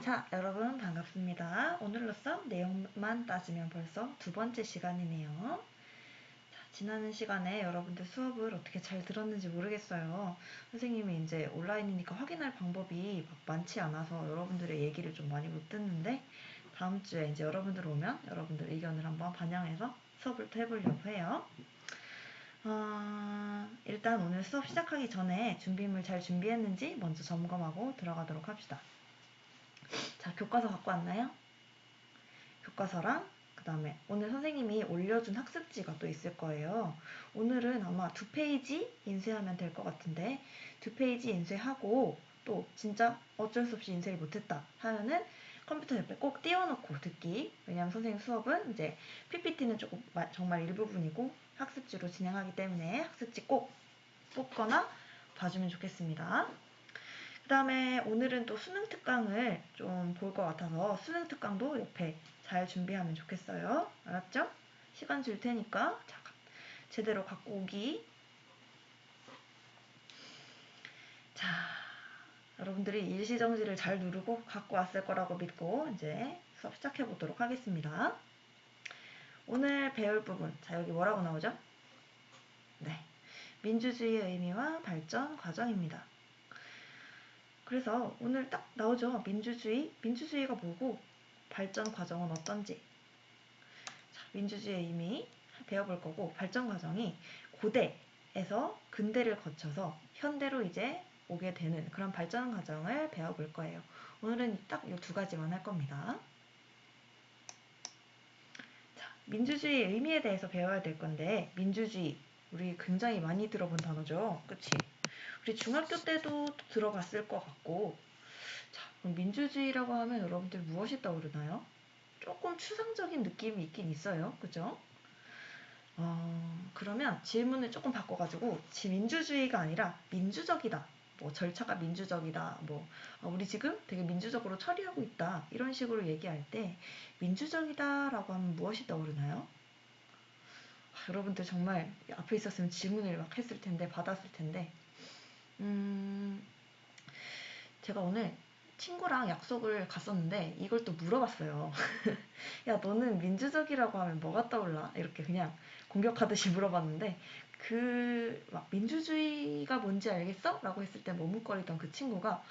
자, 여러분 반갑습니다. 오늘로써 내용만 따지면 벌써 두 번째 시간이네요. 자, 지난 시간에 여러분들 수업을 어떻게 잘 들었는지 모르겠어요. 선생님이 이제 온라인이니까 확인할 방법이 막 많지 않아서 여러분들의 얘기를 좀 많이 못 듣는데 다음 주에 이제 여러분들 오면 여러분들 의견을 한번 반영해서 수업을 또 해보려고 해요. 일단 오늘 수업 시작하기 전에 준비물 잘 준비했는지 먼저 점검하고 들어가도록 합시다. 자, 교과서 갖고 왔나요? 교과서랑 그 다음에 오늘 선생님이 올려준 학습지가 또 있을 거예요. 오늘은 아마 2페이지 인쇄하면 될 것 같은데 2페이지 인쇄하고 또 진짜 어쩔 수 없이 인쇄를 못했다 하면은 컴퓨터 옆에 꼭 띄워놓고 듣기. 왜냐면 선생님 수업은 이제 PPT는 조금 정말 일부분이고 학습지로 진행하기 때문에 학습지 꼭 뽑거나 봐주면 좋겠습니다. 그 다음에 오늘은 또 수능 특강을 좀 볼 것 같아서 수능 특강도 옆에 잘 준비하면 좋겠어요. 알았죠? 시간 줄 테니까 제대로 갖고 오기. 자, 여러분들이 일시정지를 잘 누르고 갖고 왔을 거라고 믿고 이제 수업 시작해 보도록 하겠습니다. 오늘 배울 부분, 자 여기 뭐라고 나오죠? 네, 민주주의의 의미와 발전 과정입니다. 그래서 오늘 딱 나오죠. 민주주의가 뭐고 발전 과정은 어떤지. 자, 민주주의의 의미 배워볼 거고 발전 과정이 고대에서 근대를 거쳐서 현대로 이제 오게 되는 그런 발전 과정을 배워볼 거예요. 오늘은 딱 이 두 가지만 할 겁니다. 자, 민주주의의 의미에 대해서 배워야 될 건데 민주주의 우리 굉장히 많이 들어본 단어죠. 그치? 우리 중학교 때도 들어봤을 것 같고 자, 그럼 민주주의라고 하면 여러분들 무엇이 떠오르나요? 조금 추상적인 느낌이 있긴 있어요. 그죠? 그러면 질문을 조금 바꿔가지고 민주주의가 아니라 민주적이다. 뭐 절차가 민주적이다. 뭐 우리 지금 되게 민주적으로 처리하고 있다. 이런 식으로 얘기할 때 민주적이다라고 하면 무엇이 떠오르나요? 여러분들 정말 앞에 있었으면 질문을 막 했을 텐데 받았을 텐데 제가 오늘 친구랑 약속을 갔었는데 이걸 또 물어봤어요. 야, 너는 민주적이라고 하면 뭐가 떠올라? 이렇게 그냥 공격하듯이 물어봤는데 막 민주주의가 뭔지 알겠어? 라고 했을 때 머뭇거리던 그 친구가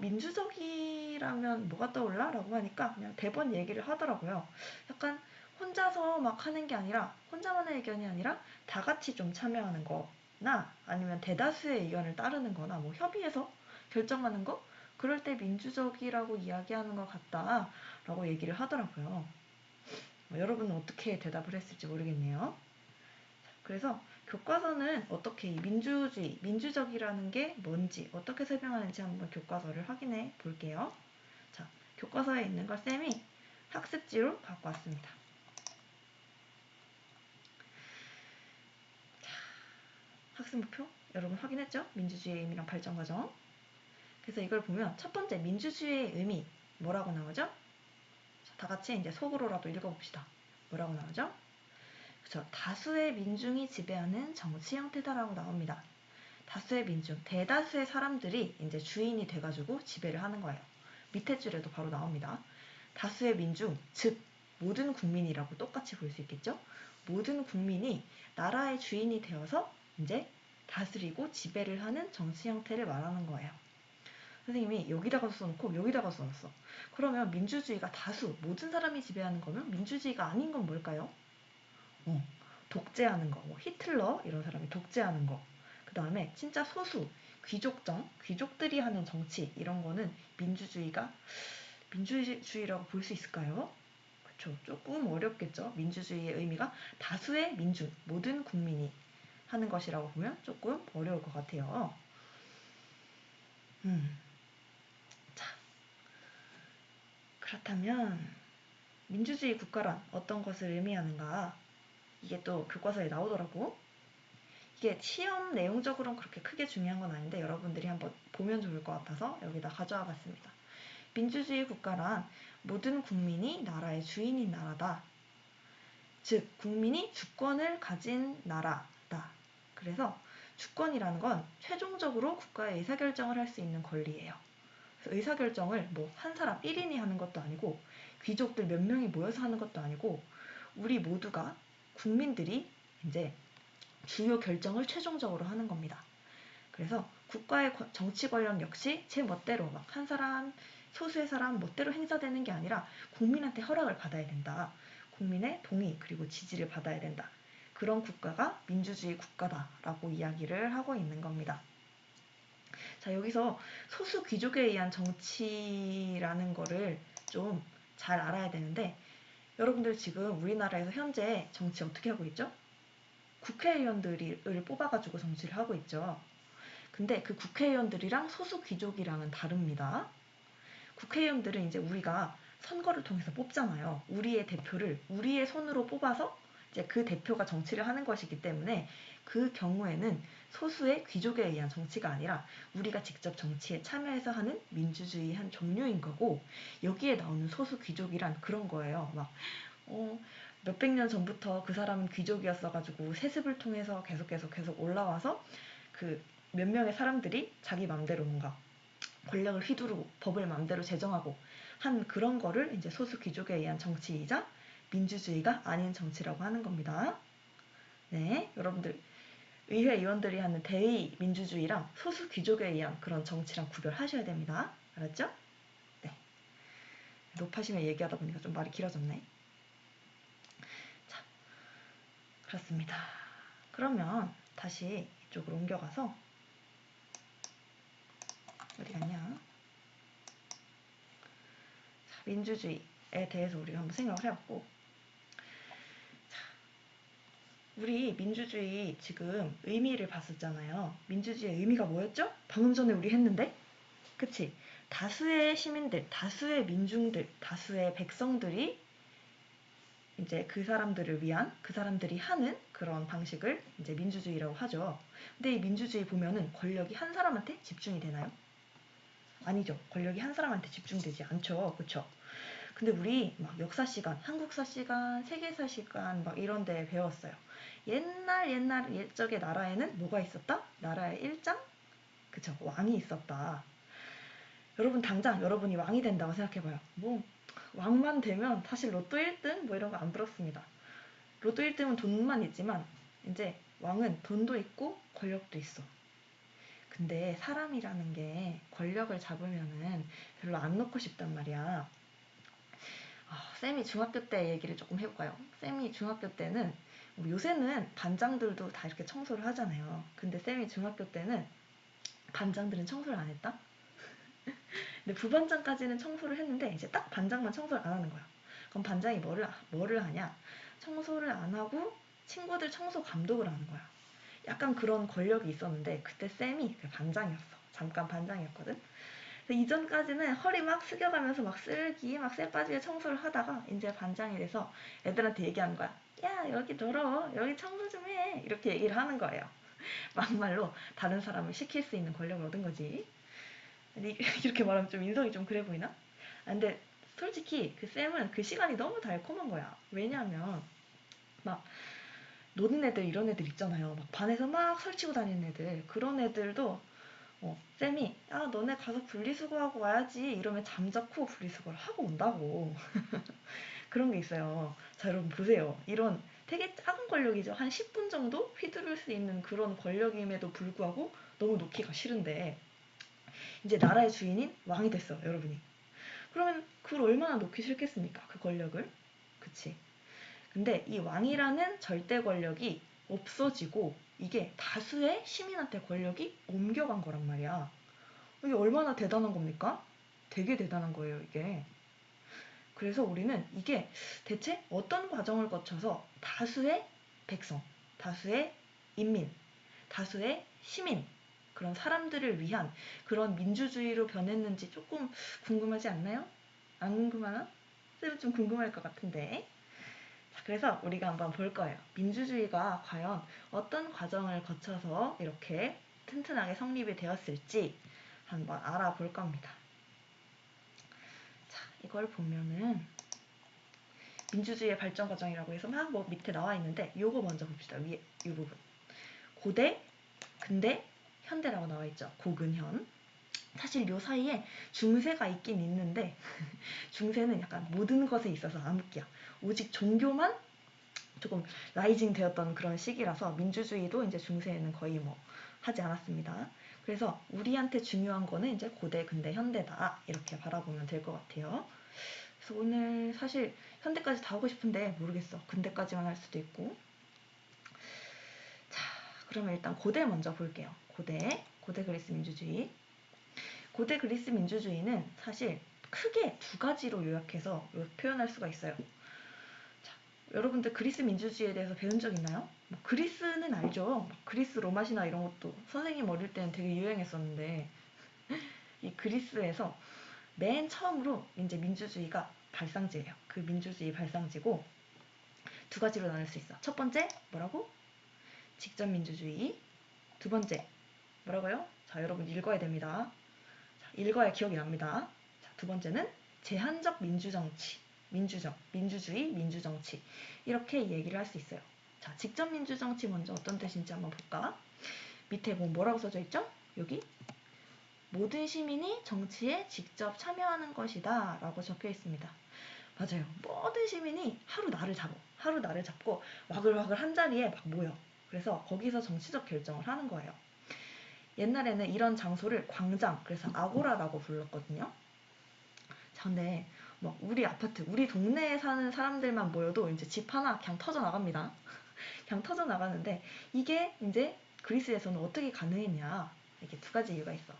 민주적이라면 뭐가 떠올라? 라고 하니까 그냥 대번 얘기를 하더라고요. 약간 혼자서 막 하는 게 아니라 혼자만의 의견이 아니라 다 같이 좀 참여하는 거나 아니면 대다수의 의견을 따르는 거나 뭐 협의해서 결정하는 거? 그럴 때 민주적이라고 이야기하는 것 같다 라고 얘기를 하더라고요. 여러분은 어떻게 대답을 했을지 모르겠네요. 그래서 교과서는 어떻게 이 민주주의, 민주적이라는 게 뭔지 어떻게 설명하는지 한번 교과서를 확인해 볼게요. 자, 교과서에 있는 걸 쌤이 학습지로 갖고 왔습니다. 자, 학습 목표 여러분 확인했죠? 민주주의의 의미랑 발전 과정. 그래서 이걸 보면 첫 번째 민주주의의 의미 뭐라고 나오죠? 다 같이 이제 속으로라도 읽어봅시다. 뭐라고 나오죠? 그렇죠. 다수의 민중이 지배하는 정치 형태다라고 나옵니다. 다수의 민중, 대다수의 사람들이 이제 주인이 돼가지고 지배를 하는 거예요. 밑에 줄에도 바로 나옵니다. 다수의 민중, 즉 모든 국민이라고 똑같이 볼 수 있겠죠. 모든 국민이 나라의 주인이 되어서 이제 다스리고 지배를 하는 정치 형태를 말하는 거예요. 선생님이 여기다가 써놓고 여기다가 써놨어. 그러면 민주주의가 다수, 모든 사람이 지배하는 거면 민주주의가 아닌 건 뭘까요? 독재하는 거, 뭐 히틀러 이런 사람이 독재하는 거. 그 다음에 진짜 소수, 귀족들이 하는 정치 이런 거는 민주주의라고 볼 수 있을까요? 그렇죠. 조금 어렵겠죠. 민주주의의 의미가 다수의 민중, 모든 국민이 하는 것이라고 보면 조금 어려울 것 같아요. 자, 그렇다면 민주주의 국가란 어떤 것을 의미하는가? 이게 또 교과서에 나오더라고. 이게 시험 내용적으로는 그렇게 크게 중요한 건 아닌데 여러분들이 한번 보면 좋을 것 같아서 여기다 가져와 봤습니다. 민주주의 국가란 모든 국민이 나라의 주인인 나라다. 즉 국민이 주권을 가진 나라다. 그래서 주권이라는 건 최종적으로 국가의 의사결정을 할 수 있는 권리예요. 그래서 의사결정을 뭐 한 사람 1인이 하는 것도 아니고 귀족들 몇 명이 모여서 하는 것도 아니고 우리 모두가 국민들이 이제 주요 결정을 최종적으로 하는 겁니다. 그래서 국가의 정치 권력 역시 제 멋대로 막 한 사람, 소수의 사람 멋대로 행사되는 게 아니라 국민한테 허락을 받아야 된다. 국민의 동의 그리고 지지를 받아야 된다. 그런 국가가 민주주의 국가다라고 이야기를 하고 있는 겁니다. 자, 여기서 소수 귀족에 의한 정치라는 거를 좀 잘 알아야 되는데 여러분들 지금 우리나라에서 현재 정치 어떻게 하고 있죠? 국회의원들을 뽑아가지고 정치를 하고 있죠. 근데 그 국회의원들이랑 소수 귀족이랑은 다릅니다. 국회의원들은 이제 우리가 선거를 통해서 뽑잖아요. 우리의 대표를 우리의 손으로 뽑아서 이제 그 대표가 정치를 하는 것이기 때문에 그 경우에는 소수의 귀족에 의한 정치가 아니라 우리가 직접 정치에 참여해서 하는 민주주의의 한 종류인 거고 여기에 나오는 소수 귀족이란 그런 거예요. 막 몇백 년 전부터 그 사람은 귀족이었어가지고 세습을 통해서 계속 올라와서 그 몇 명의 사람들이 자기 맘대로 뭔가 권력을 휘두르고 법을 맘대로 제정하고 한 그런 거를 이제 소수 귀족에 의한 정치이자 민주주의가 아닌 정치라고 하는 겁니다. 네, 여러분들 의회 의원들이 하는 대의 민주주의랑 소수 귀족에 의한 그런 정치랑 구별하셔야 됩니다. 알았죠? 네. 높아심에 얘기하다 보니까 좀 말이 길어졌네. 자, 그렇습니다. 그러면 다시 이쪽으로 옮겨가서 어디 갔냐? 자, 민주주의에 대해서 우리가 한번 생각을 해봤고 우리 민주주의 지금 의미를 봤었잖아요. 민주주의의 의미가 뭐였죠? 방금 전에 우리 했는데? 그치? 다수의 시민들, 다수의 민중들, 다수의 백성들이 이제 그 사람들을 위한, 그 사람들이 하는 그런 방식을 이제 민주주의라고 하죠. 근데 이 민주주의 보면은 권력이 한 사람한테 집중이 되나요? 아니죠. 권력이 한 사람한테 집중되지 않죠. 그쵸? 근데 우리 막 역사 시간, 한국사 시간, 세계사 시간 막 이런 데 배웠어요. 옛날 옛적의 나라에는 뭐가 있었다? 나라의 일장? 그쵸, 왕이 있었다. 여러분 당장 여러분이 왕이 된다고 생각해봐요. 뭐 왕만 되면 사실 로또 1등 뭐 이런 거 안 부럽습니다. 로또 1등은 돈만 있지만 이제 왕은 돈도 있고 권력도 있어. 근데 사람이라는 게 권력을 잡으면은 별로 안 놓고 싶단 말이야. 쌤이 중학교 때 얘기를 조금 해볼까요? 쌤이 중학교 때는 요새는 반장들도 다 이렇게 청소를 하잖아요. 근데 쌤이 중학교 때는 반장들은 청소를 안 했다? 근데 부반장까지는 청소를 했는데 이제 딱 반장만 청소를 안 하는 거야. 그럼 반장이 뭐를 하냐? 청소를 안 하고 친구들 청소 감독을 하는 거야. 약간 그런 권력이 있었는데 그때 쌤이 그 반장이었어. 잠깐 반장이었거든. 이전까지는 허리 막 숙여가면서 막 쓸기 막 쇠바지에 청소를 하다가 이제 반장이 돼서 애들한테 얘기하는 거야. 야 여기 더러워. 여기 청소 좀 해. 이렇게 얘기를 하는 거예요. 막말로 다른 사람을 시킬 수 있는 권력을 얻은 거지. 근데 이렇게 말하면 좀 인성이 좀 그래 보이나? 근데 솔직히 그 쌤은 그 시간이 너무 달콤한 거야. 왜냐하면 막 노는 애들 이런 애들 있잖아요. 막 반에서 막 설치고 다니는 애들. 그런 애들도 쌤이 야 너네 가서 분리수거하고 와야지 이러면 잠자코 분리수거를 하고 온다고. 그런 게 있어요. 자 여러분 보세요. 이런 되게 작은 권력이죠. 한 10분 정도 휘두를 수 있는 그런 권력임에도 불구하고 너무 놓기가 싫은데 이제 나라의 주인인 왕이 됐어 여러분이. 그러면 그걸 얼마나 놓기 싫겠습니까? 그 권력을. 그치? 근데 이 왕이라는 절대 권력이 없어지고 이게 다수의 시민한테 권력이 옮겨간 거란 말이야. 이게 얼마나 대단한 겁니까? 되게 대단한 거예요, 이게. 그래서 우리는 이게 대체 어떤 과정을 거쳐서 다수의 백성, 다수의 인민, 다수의 시민, 그런 사람들을 위한 그런 민주주의로 변했는지 조금 궁금하지 않나요? 안 궁금하나? 쌤은 좀 궁금할 것 같은데. 자, 그래서 우리가 한번 볼 거예요. 민주주의가 과연 어떤 과정을 거쳐서 이렇게 튼튼하게 성립이 되었을지 한번 알아볼 겁니다. 자, 이걸 보면은 민주주의의 발전 과정이라고 해서 막 뭐 밑에 나와 있는데 요거 먼저 봅시다. 위에 이 부분. 고대, 근대, 현대라고 나와 있죠. 고근현. 사실 요 사이에 중세가 있긴 있는데 중세는 약간 모든 것에 있어서 암흑기야. 오직 종교만 조금 라이징 되었던 그런 시기라서 민주주의도 이제 중세에는 거의 뭐 하지 않았습니다. 그래서 우리한테 중요한 거는 이제 고대, 근대, 현대다 이렇게 바라보면 될 것 같아요. 그래서 오늘 사실 현대까지 다 하고 싶은데 모르겠어. 근대까지만 할 수도 있고. 자, 그러면 일단 고대 먼저 볼게요. 고대 그리스 민주주의. 고대 그리스 민주주의는 사실 크게 두 가지로 요약해서 표현할 수가 있어요. 자, 여러분들 그리스 민주주의에 대해서 배운 적 있나요? 뭐 그리스는 알죠. 그리스 로마 신화 이런 것도 선생님 어릴 때는 되게 유행했었는데 이 그리스에서 맨 처음으로 이제 민주주의가 발상지예요. 그 민주주의 발상지고 두 가지로 나눌 수 있어. 첫 번째 뭐라고? 직접 민주주의. 두 번째 뭐라고요? 자, 여러분 읽어야 됩니다. 자, 읽어야 기억이 납니다. 자, 두 번째는 제한적 민주정치. 민주주의, 민주정치. 이렇게 얘기를 할 수 있어요. 자, 직접 민주정치 먼저 어떤 뜻인지 한번 볼까? 밑에 뭐라고 써져 있죠? 여기 모든 시민이 정치에 직접 참여하는 것이다 라고 적혀 있습니다. 맞아요. 모든 시민이 하루 날을 잡고 와글와글 한 자리에 막 모여. 그래서 거기서 정치적 결정을 하는 거예요. 옛날에는 이런 장소를 광장, 그래서 아고라라고 불렀거든요. 자, 근데 뭐 우리 아파트, 우리 동네에 사는 사람들만 모여도 이제 집 하나 그냥 터져 나갑니다. 그냥 터져 나가는데 이게 이제 그리스에서는 어떻게 가능했냐? 이게 두 가지 이유가 있어.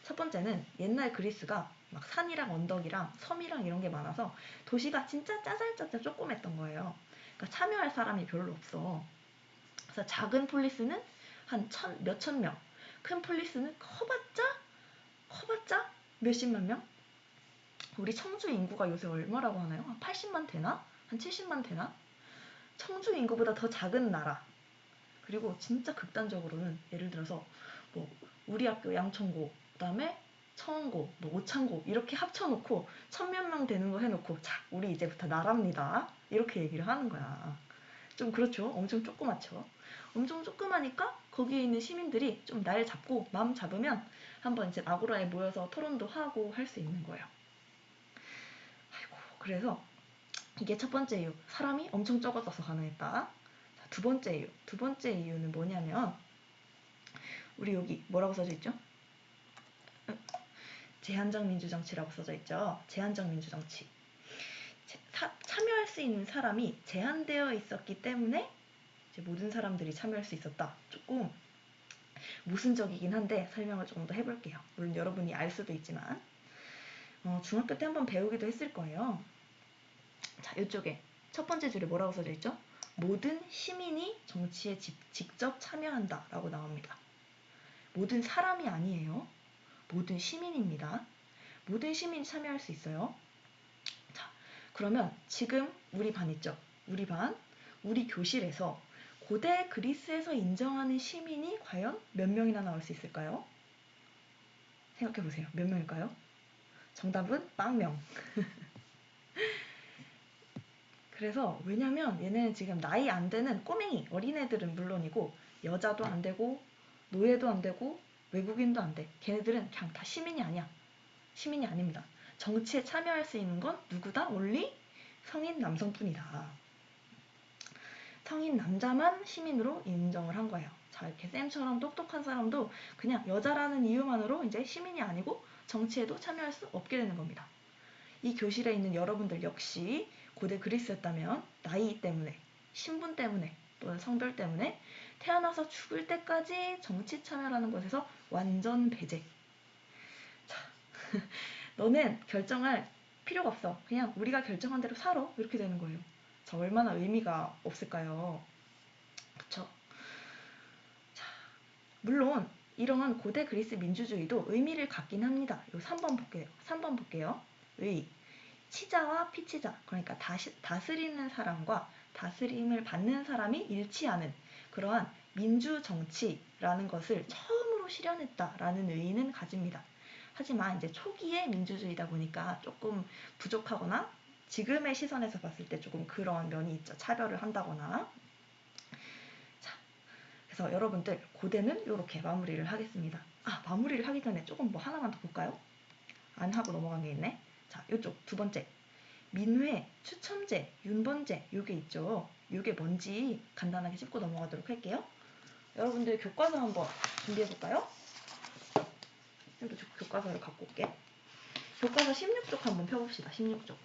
첫 번째는 옛날 그리스가 막 산이랑 언덕이랑 섬이랑 이런 게 많아서 도시가 진짜 짜잘짜잘 조그맸던 거예요. 그러니까 참여할 사람이 별로 없어. 그래서 작은 폴리스는 한 몇천 명, 큰 폴리스는 커봤자 몇십만 명? 우리 청주 인구가 요새 얼마라고 하나요? 한 80만 되나? 한 70만 되나? 청주 인구보다 더 작은 나라. 그리고 진짜 극단적으로는 예를 들어서 뭐 우리 학교 양천고, 그다음에 청원고, 뭐 오창고 이렇게 합쳐놓고 천몇 명 되는 거 해놓고 자 우리 이제부터 나랍니다. 이렇게 얘기를 하는 거야. 좀 그렇죠. 엄청 조그맣죠. 엄청 조그마니까 거기에 있는 시민들이 좀 날 잡고 마음 잡으면 한번 이제 아고라에 모여서 토론도 하고 할 수 있는 거예요. 아이고, 그래서 이게 첫 번째 이유. 사람이 엄청 적어져서 가능했다. 자, 두 번째 이유는 뭐냐면 우리 여기 뭐라고 써져 있죠? 제한적 민주정치라고 써져 있죠. 제한적 민주정치. 참여할 수 있는 사람이 제한되어 있었기 때문에 이제 모든 사람들이 참여할 수 있었다. 조금 모순적이긴 한데 설명을 조금 더 해볼게요. 물론 여러분이 알 수도 있지만 중학교 때 한번 배우기도 했을 거예요. 자, 이쪽에 첫 번째 줄에 뭐라고 써져 있죠? 모든 시민이 정치에 직접 참여한다 라고 나옵니다. 모든 사람이 아니에요. 모든 시민입니다. 모든 시민이 참여할 수 있어요. 자, 그러면 지금 우리 반 있죠? 우리 교실에서 고대 그리스에서 인정하는 시민이 과연 몇 명이나 나올 수 있을까요? 생각해보세요. 몇 명일까요? 정답은 빵명. 그래서 왜냐면 얘네는 지금 나이 안 되는 꼬맹이, 어린애들은 물론이고 여자도 안 되고 노예도 안 되고 외국인도 안 돼. 걔네들은 그냥 다 시민이 아니야. 시민이 아닙니다. 정치에 참여할 수 있는 건 누구다? only 성인 남성뿐이다. 성인 남자만 시민으로 인정을 한 거예요. 자, 이렇게 쌤처럼 똑똑한 사람도 그냥 여자라는 이유만으로 이제 시민이 아니고 정치에도 참여할 수 없게 되는 겁니다. 이 교실에 있는 여러분들 역시 고대 그리스였다면 나이 때문에, 신분 때문에 또는 성별 때문에 태어나서 죽을 때까지 정치 참여라는 것에서 완전 배제. 자, 너는 결정할 필요가 없어. 그냥 우리가 결정한 대로 살아. 이렇게 되는 거예요. 자, 얼마나 의미가 없을까요? 그쵸? 자, 물론 이런 고대 그리스 민주주의도 의미를 갖긴 합니다. 요 3번 볼게요. 3번 볼게요. 의. 치자와 피치자, 그러니까 다스리는 사람과 다스림을 받는 사람이 일치하는 그러한 민주정치라는 것을 처음으로 실현했다라는 의의는 가집니다. 하지만 이제 초기의 민주주의다 보니까 조금 부족하거나 지금의 시선에서 봤을 때 조금 그런 면이 있죠. 차별을 한다거나. 자, 그래서 여러분들 고대는 이렇게 마무리를 하겠습니다. 마무리를 하기 전에 조금 뭐 하나만 더 볼까요? 안 하고 넘어간 게 있네. 자, 요쪽 두 번째. 민회, 추첨제, 윤번제 요게 있죠. 요게 뭔지 간단하게 짚고 넘어가도록 할게요. 여러분들 교과서 한번 준비해볼까요? 또 교과서를 갖고 올게. 교과서 16쪽 한번 펴봅시다. 16쪽.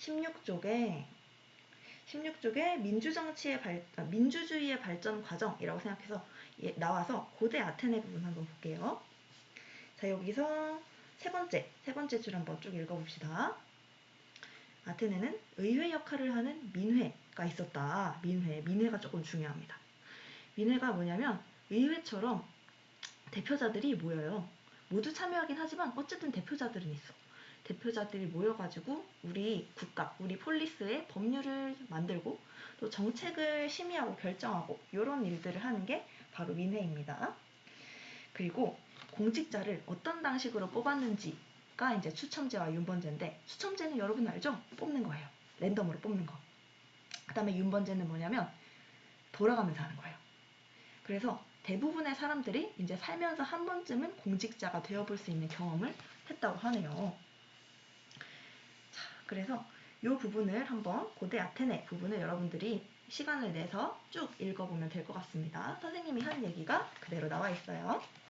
16쪽에 민주주의의 발전 과정이라고 생각해서 나와서 고대 아테네 부분 한번 볼게요. 자, 여기서 세 번째 줄 한번 쭉 읽어봅시다. 아테네는 의회 역할을 하는 민회가 있었다. 민회가 조금 중요합니다. 민회가 뭐냐면 의회처럼 대표자들이 모여요. 모두 참여하긴 하지만 어쨌든 대표자들은 있어. 대표자들이 모여가지고 우리 국가, 우리 폴리스의 법률을 만들고 또 정책을 심의하고 결정하고 이런 일들을 하는 게 바로 민회입니다. 그리고 공직자를 어떤 방식으로 뽑았는지가 이제 추첨제와 윤번제인데, 추첨제는 여러분 알죠? 뽑는 거예요. 랜덤으로 뽑는 거. 그 다음에 윤번제는 뭐냐면 돌아가면서 하는 거예요. 그래서 대부분의 사람들이 이제 살면서 한 번쯤은 공직자가 되어볼 수 있는 경험을 했다고 하네요. 자, 그래서 이 부분을 한번 고대 아테네 부분을 여러분들이 시간을 내서 쭉 읽어보면 될 것 같습니다. 선생님이 한 얘기가 그대로 나와 있어요.